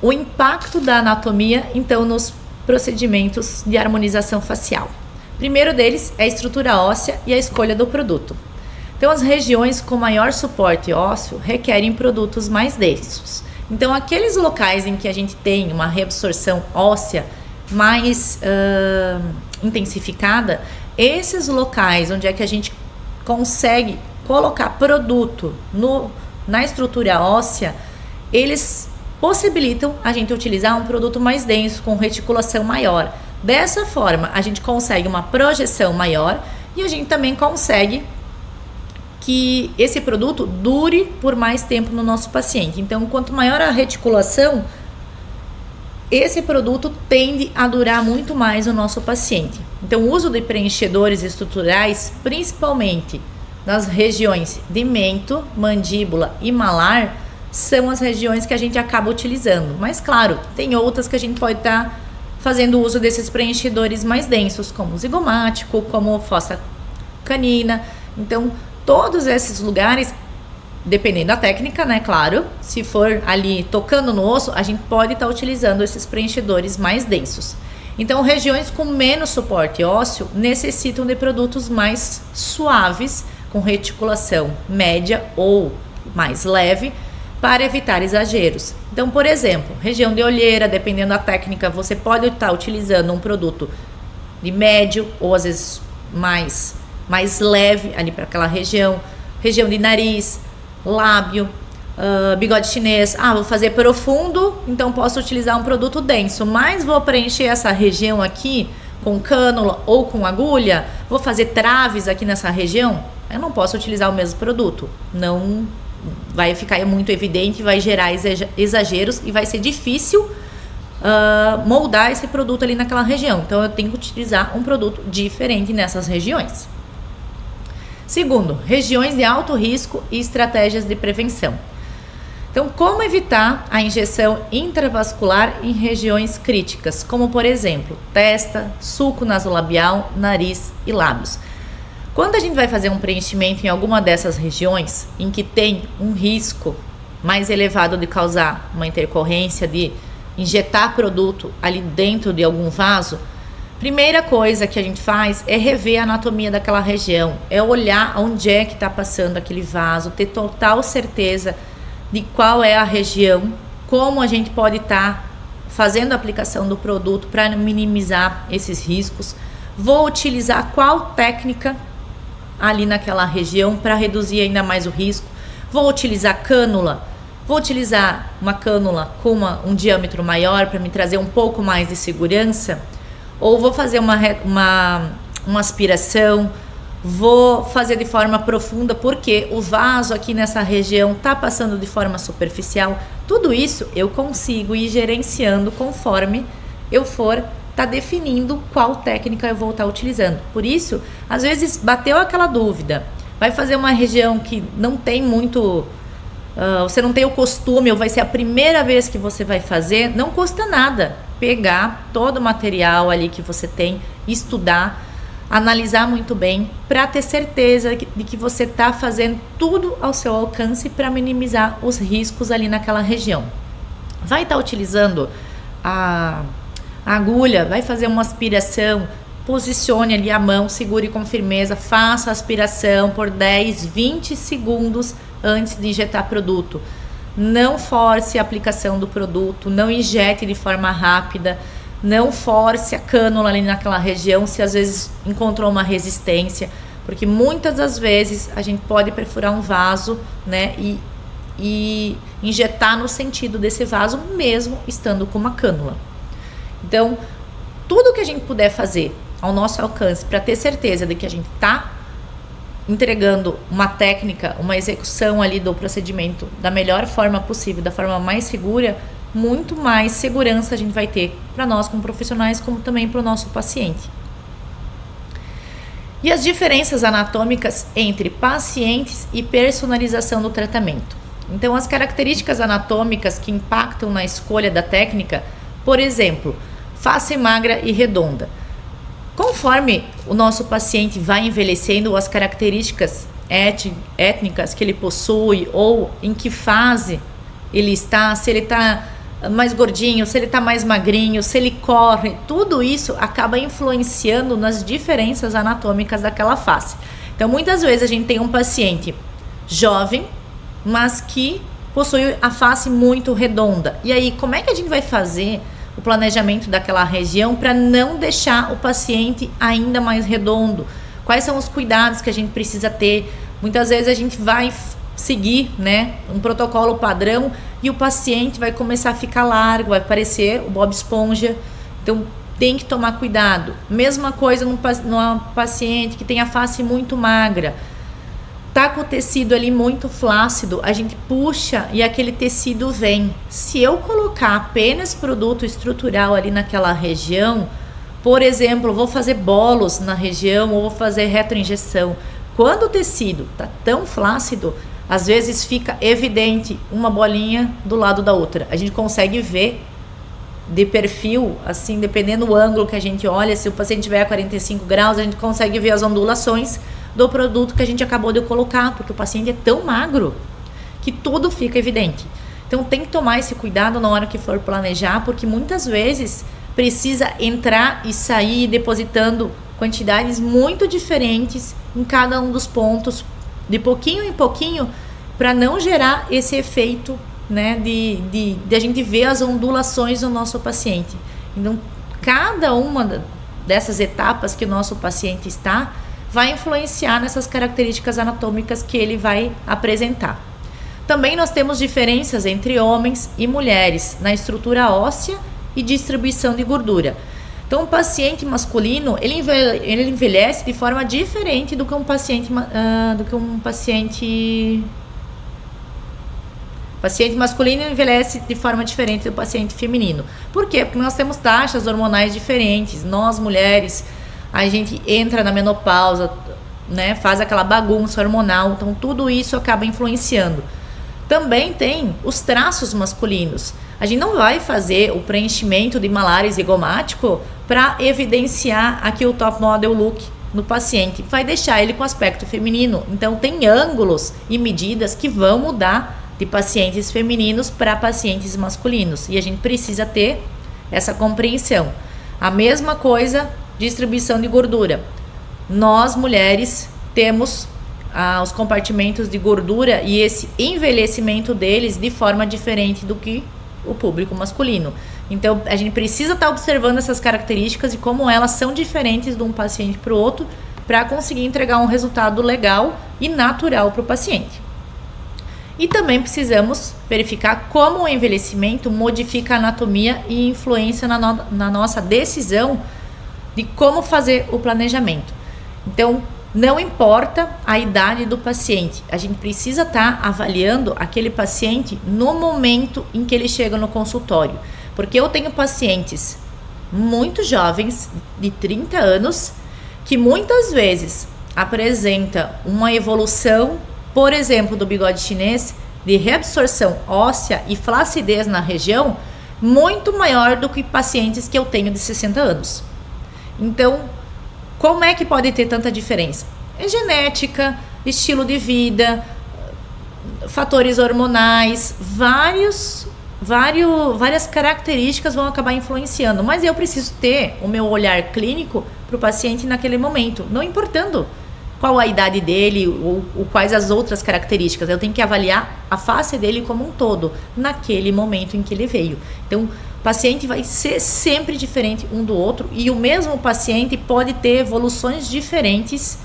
O impacto da anatomia, então, nos procedimentos de harmonização facial. O primeiro deles é a estrutura óssea e a escolha do produto. Então, as regiões com maior suporte ósseo requerem produtos mais densos. Então, aqueles locais em que a gente tem uma reabsorção óssea mais intensificada, esses locais onde é que a gente consegue colocar produto na estrutura óssea, eles possibilitam a gente utilizar um produto mais denso, com reticulação maior. Dessa forma, a gente consegue uma projeção maior e a gente também consegue que esse produto dure por mais tempo no nosso paciente. Então, quanto maior a reticulação, esse produto tende a durar muito mais no nosso paciente. Então, o uso de preenchedores estruturais, principalmente nas regiões de mento, mandíbula e malar, são as regiões que a gente acaba utilizando. Mas, claro, tem outras que a gente pode estar fazendo uso desses preenchedores mais densos, como o zigomático, como fossa canina. Então, todos esses lugares, dependendo da técnica, né, claro, se for ali tocando no osso, a gente pode estar utilizando esses preenchedores mais densos. Então, regiões com menos suporte ósseo necessitam de produtos mais suaves, com reticulação média ou mais leve, para evitar exageros. Então, por exemplo, região de olheira, dependendo da técnica, você pode estar utilizando um produto de médio ou às vezes mais leve ali para aquela região. Região de nariz, lábio, bigode chinês. Vou fazer profundo, então posso utilizar um produto denso, mas vou preencher essa região aqui com cânula ou com agulha, vou fazer traves aqui nessa região, eu não posso utilizar o mesmo produto. Não vai ficar muito evidente, vai gerar exageros e vai ser difícil moldar esse produto ali naquela região. Então, eu tenho que utilizar um produto diferente nessas regiões. Segundo, regiões de alto risco e estratégias de prevenção. Então, como evitar a injeção intravascular em regiões críticas, como por exemplo, testa, sulco nasolabial, nariz e lábios. Quando a gente vai fazer um preenchimento em alguma dessas regiões em que tem um risco mais elevado de causar uma intercorrência, de injetar produto ali dentro de algum vaso, primeira coisa que a gente faz é rever a anatomia daquela região, é olhar onde é que está passando aquele vaso, ter total certeza de qual é a região, como a gente pode estar fazendo a aplicação do produto para minimizar esses riscos. Vou utilizar qual técnica ali naquela região para reduzir ainda mais o risco. Vou utilizar cânula, vou utilizar uma cânula com um diâmetro maior para me trazer um pouco mais de segurança, ou vou fazer uma aspiração, vou fazer de forma profunda porque o vaso aqui nessa região está passando de forma superficial. Tudo isso eu consigo ir gerenciando conforme eu for tá definindo qual técnica eu vou estar utilizando. Por isso, às vezes bateu aquela dúvida, vai fazer uma região que não tem muito, você não tem o costume, ou vai ser a primeira vez que você vai fazer, não custa nada pegar todo o material ali que você tem, estudar, analisar muito bem, para ter certeza de que você está fazendo tudo ao seu alcance para minimizar os riscos ali naquela região. Vai estar utilizando a agulha, vai fazer uma aspiração, posicione ali a mão, segure com firmeza, faça a aspiração por 10, 20 segundos antes de injetar produto. Não force a aplicação do produto, não injete de forma rápida, não force a cânula ali naquela região se às vezes encontrou uma resistência, porque muitas das vezes a gente pode perfurar um vaso, né, e injetar no sentido desse vaso mesmo estando com uma cânula. Então, tudo que a gente puder fazer ao nosso alcance para ter certeza de que a gente está entregando uma técnica, uma execução ali do procedimento da melhor forma possível, da forma mais segura, muito mais segurança a gente vai ter para nós como profissionais, como também para o nosso paciente. E as diferenças anatômicas entre pacientes e personalização do tratamento. Então, as características anatômicas que impactam na escolha da técnica, por exemplo, face magra e redonda. Conforme o nosso paciente vai envelhecendo, as características étnicas que ele possui ou em que fase ele está, se ele está mais gordinho, se ele tá mais magrinho, se ele corre, tudo isso acaba influenciando nas diferenças anatômicas daquela face. Então, muitas vezes a gente tem um paciente jovem, mas que possui a face muito redonda. E aí, como é que a gente vai fazer o planejamento daquela região para não deixar o paciente ainda mais redondo? Quais são os cuidados que a gente precisa ter? Muitas vezes a gente vai seguir, né, um protocolo padrão e o paciente vai começar a ficar largo, vai parecer o Bob Esponja. Então tem que tomar cuidado. Mesma coisa numa paciente que tem a face muito magra, tá com o tecido ali muito flácido, a gente puxa e aquele tecido vem. Se eu colocar apenas produto estrutural ali naquela região, por exemplo, vou fazer bolos na região ou vou fazer retroinjeção, quando o tecido tá tão flácido, às vezes fica evidente uma bolinha do lado da outra. A gente consegue ver de perfil, assim, dependendo do ângulo que a gente olha, se o paciente tiver a 45 graus, a gente consegue ver as ondulações do produto que a gente acabou de colocar, porque o paciente é tão magro que tudo fica evidente. Então tem que tomar esse cuidado na hora que for planejar, porque muitas vezes precisa entrar e sair depositando quantidades muito diferentes em cada um dos pontos, de pouquinho em pouquinho, para não gerar esse efeito, né, de a gente ver as ondulações do nosso paciente. Então, cada uma dessas etapas que o nosso paciente está, vai influenciar nessas características anatômicas que ele vai apresentar. Também nós temos diferenças entre homens e mulheres na estrutura óssea e distribuição de gordura. Então, o paciente masculino, ele envelhece de forma diferente do que um paciente masculino envelhece de forma diferente do paciente feminino. Por quê? Porque nós temos taxas hormonais diferentes. Nós, mulheres, a gente entra na menopausa, né, faz aquela bagunça hormonal. Então, tudo isso acaba influenciando. Também tem os traços masculinos. A gente não vai fazer o preenchimento de malária zigomático para evidenciar aqui o top model look no paciente. Vai deixar ele com aspecto feminino. Então, tem ângulos e medidas que vão mudar de pacientes femininos para pacientes masculinos. E a gente precisa ter essa compreensão. A mesma coisa, distribuição de gordura. Nós, mulheres, temos os compartimentos de gordura e esse envelhecimento deles de forma diferente do que o público masculino. Então, a gente precisa estar observando essas características e como elas são diferentes de um paciente para o outro para conseguir entregar um resultado legal e natural para o paciente. E também precisamos verificar como o envelhecimento modifica a anatomia e influencia na nossa decisão de como fazer o planejamento. Então, não importa a idade do paciente, a gente precisa estar avaliando aquele paciente no momento em que ele chega no consultório. Porque eu tenho pacientes muito jovens, de 30 anos, que muitas vezes apresenta uma evolução, por exemplo, do bigode chinês, de reabsorção óssea e flacidez na região, muito maior do que pacientes que eu tenho de 60 anos. Então, como é que pode ter tanta diferença? É genética, estilo de vida, fatores hormonais, várias características vão acabar influenciando. Mas eu preciso ter o meu olhar clínico para o paciente naquele momento, não importando qual a idade dele ou quais as outras características. Eu tenho que avaliar a face dele como um todo, naquele momento em que ele veio. Então, o paciente vai ser sempre diferente um do outro e o mesmo paciente pode ter evoluções diferentes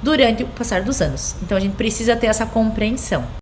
durante o passar dos anos. Então, a gente precisa ter essa compreensão.